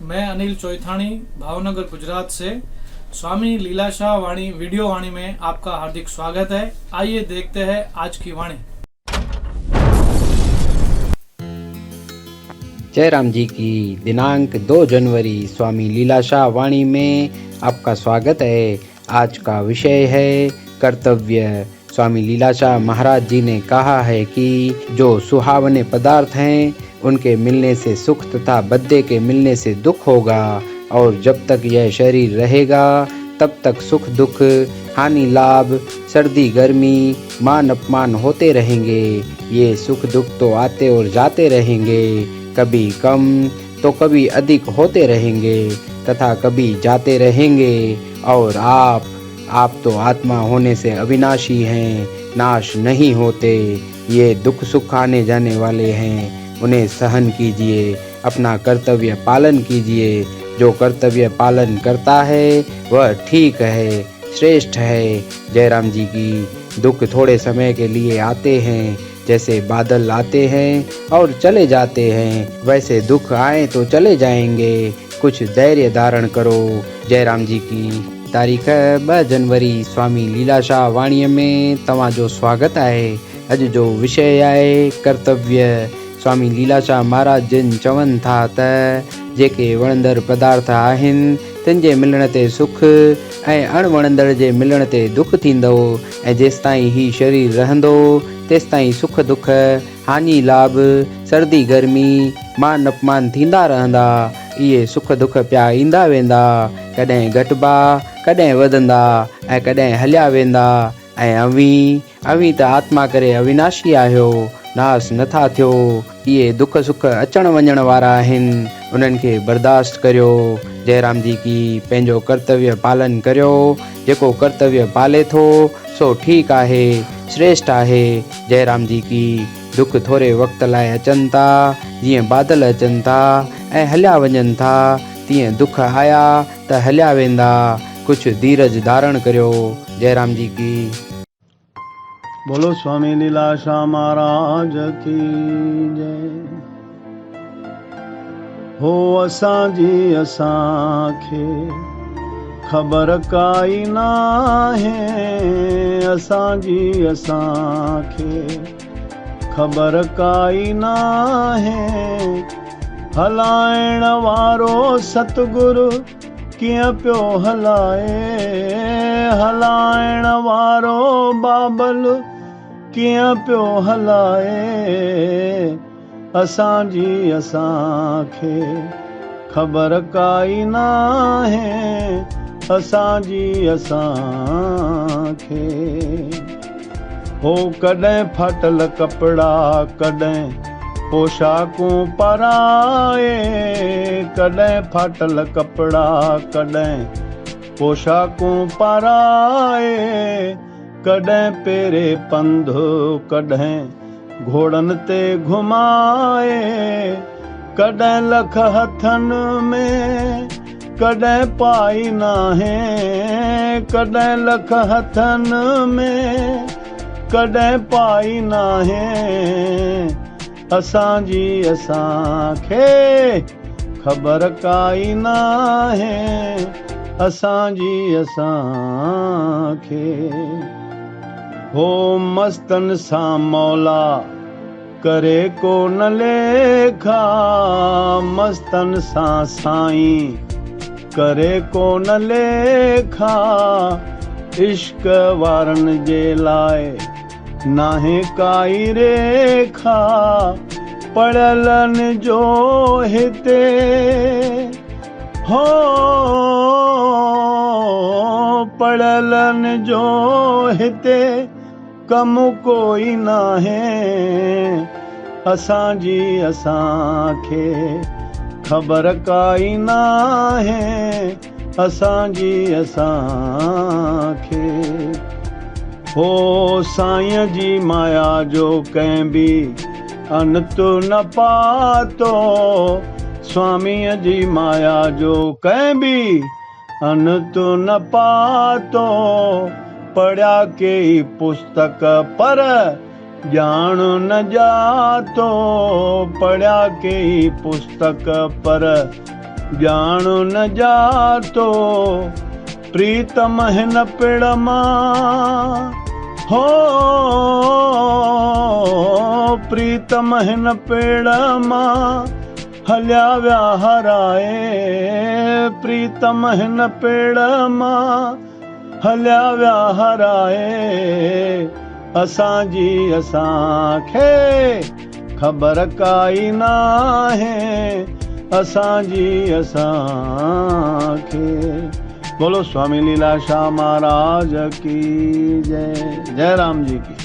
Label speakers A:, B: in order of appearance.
A: मैं अनिल चोइथाणी भावनगर गुजरात से स्वामी लीलाशाह वाणी वीडियो वाणी में आपका हार्दिक स्वागत है। आइए देखते हैं आज की वाणी।
B: जयराम जी की दिनांक 2 जनवरी स्वामी लीलाशाह वाणी में आपका स्वागत है। आज का विषय है कर्तव्य। स्वामी लीलाशाह महाराज जी ने कहा है कि जो सुहावने पदार्थ हैं उनके मिलने से सुख तथा बद्दे के मिलने से दुख होगा, और जब तक यह शरीर रहेगा तब तक सुख दुख, हानि लाभ, सर्दी गर्मी, मान अपमान होते रहेंगे। ये सुख दुख तो आते और जाते रहेंगे, कभी कम तो कभी अधिक होते रहेंगे तथा कभी जाते रहेंगे। और आप तो आत्मा होने से अविनाशी हैं, नाश नहीं होते। ये दुख सुख आने जाने वाले हैं, उन्हें सहन कीजिए, अपना कर्तव्य पालन कीजिए। जो कर्तव्य पालन करता है वह ठीक है, श्रेष्ठ है। जयराम जी की दुख थोड़े समय के लिए आते हैं, जैसे बादल आते हैं और चले जाते हैं, वैसे दुख आए तो चले जाएंगे। कुछ धैर्य धारण करो। जयराम जी की तारीख़ 2 जनवरी स्वामी लीलाशाह वाणीअ में तव्हांजो स्वागत आहे। अॼु जो विषय आहे कर्तव्य। स्वामी लीलाशाह महाराज जिन चवनि था त जेके वणंदड़ पदार्थ आहिनि तिन जे मिलण ते सुख ऐं अणवणंदड़ जे मिलण ते दुख थींदो, ऐं जेसिताईं ही शरीर रहंदो तेसिताईं सुख दुख, हानि लाभ, सर्दी गर्मी, मान अपमान थींदा रहंदा। इहे सुख दुख पिया ईंदा वेंदा, कॾहिं घटिबा कॾहिं वधंदा ऐं कॾहिं हलिया वेंदा। ऐं अवी त आत्मा करे अविनाशी आहियो, नास नथा थियो। इहे दुख सुख अचण वञण वारा आहिनि, उन्हनि खे बर्दाश्त करियो। जयराम जी की पंहिंजो कर्तव्य पालन करियो। जेको कर्तव्य पाले थो सो ठीकु आहे, श्रेष्ठ आहे। जयराम जी की दुख थोरे वक़्त लाइ अचनि था, जीअं बादल अचनि था ऐं हलिया वञनि था, तीअं दुख आया त हलिया वेंदा। कुझु धीरज धारण करियो। जयराम जी की।
C: बोलो स्वामी लीलाशाह महाराज की जय। हो असांजी असांखे ख़बर काई नाहे, असांजी असांखे ख़बर काई नाहे। हलाइण वारो सतगुरु कीअं पियो हलाए, हलाइण वारो बाबल कीअं पियो हलाए। असांजी असांखे ख़बर काई नाहे, असांजी असांखे। हो कॾहिं फाटल कपिड़ा, कॾहिं पोशाकूं पराए, कॾहिं फाटल कपिड़ा, कॾहिं पोशाकूं पराए। कॾहिं पेरे पंधु, कॾहिं घोड़नि ते घुमाए। कॾहिं लख हथनि में, कॾहिं पाई नाहे, कॾहिं लख हथनि में, कॾहिं पाई नाहे। असांजी असांखे ख़बर काई नाहे, असांजी असांखे। हो मस्तन सां मौला करे को न लेखा, मस्तन सां साईं करे को न लेखा। इश्क वारनि जे लाइ नाहे काई रेखा। पढ़ियलनि जो हिते हो, पढ़ियलनि जो हिते कमु कोई नाहे। असांजी असांखे ख़बर काई नाहे, असांजी असांखे। हो साईं जी माया जो कंहिं बि अंत न पातो, स्वामीअ जी माया जो कंहिं बि अंत न पातो। पढ़िया कई पुस्तक पर ज्ञान न जातो, पढ़िया कई पुस्तक पर ज्ञान न जातो प्रीतम हिन पिड़ मां हो प्रीतम हिन पेड़ मां हलिया विया हराए प्रीतम हिन पेड़ मां हलिया विया हराए असांजी असांखे ख़बर काई नाहे असांजी असांखे। बोलो स्वामी लीलाशाह महाराज की जय। जय राम जी की।